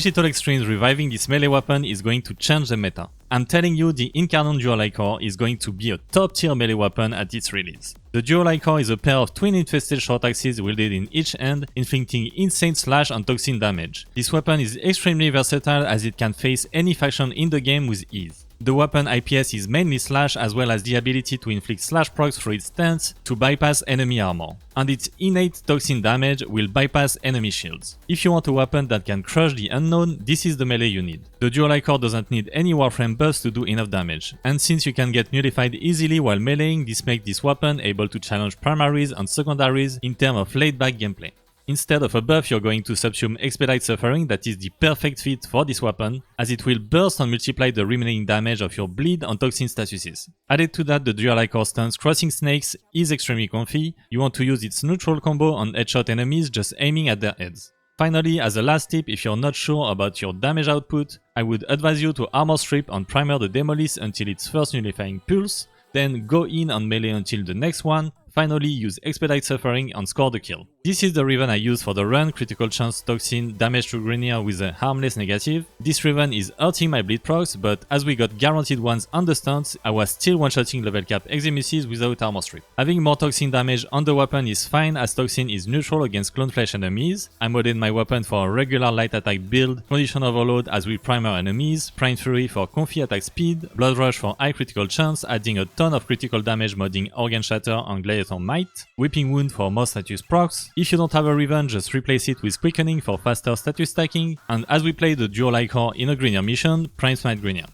Digital Extremes reviving this melee weapon is going to change the meta. I'm telling you, the INCARNON Dual Ichor is going to be a top tier melee weapon at its release. The Dual Ichor is a pair of twin infested short axes wielded in each hand, inflicting insane slash and toxin damage. This weapon is extremely versatile as it can face any faction in the game with ease. The weapon IPS is mainly slash, as well as the ability to inflict slash procs through its stance to bypass enemy armor, and its innate toxin damage will bypass enemy shields. If you want a weapon that can crush the unknown, this is the melee you need. The Dual Ichor doesn't need any Warframe buffs to do enough damage, and since you can get nullified easily while meleeing, this makes this weapon able to challenge primaries and secondaries in terms of laid-back gameplay. Instead of a buff, you're going to subsume Expedite Suffering that is the perfect fit for this weapon, as it will burst and multiply the remaining damage of your bleed and toxin statuses. Added to that, the Dual Ichor stance Crossing Snakes is extremely comfy. You want to use its neutral combo on headshot enemies just aiming at their heads. Finally, as a last tip, if you're not sure about your damage output, I would advise you to armor strip and primer the Demolith until its first nullifying pulse, then go in and melee until the next one. Finally, use Expedite Suffering and score the kill. This is the Riven I use for the run, critical chance, toxin, damage to Grenier with a harmless negative. This Riven is hurting my bleed procs, but as we got guaranteed ones on the stance, I was still one-shotting level cap Eximuses without armor strip. Having more toxin damage on the weapon is fine, as toxin is neutral against clone flesh enemies. I modded my weapon for a regular light attack build, condition overload as we primer enemies, prime fury for comfy attack speed, blood rush for high critical chance, adding a ton of critical damage modding organ shatter and gladiator might, whipping wound for more status procs. If you don't have a Riven, just replace it with quickening for faster status stacking, and as we play the Dual Ichor in a Grenier mission, prime smite Grenier.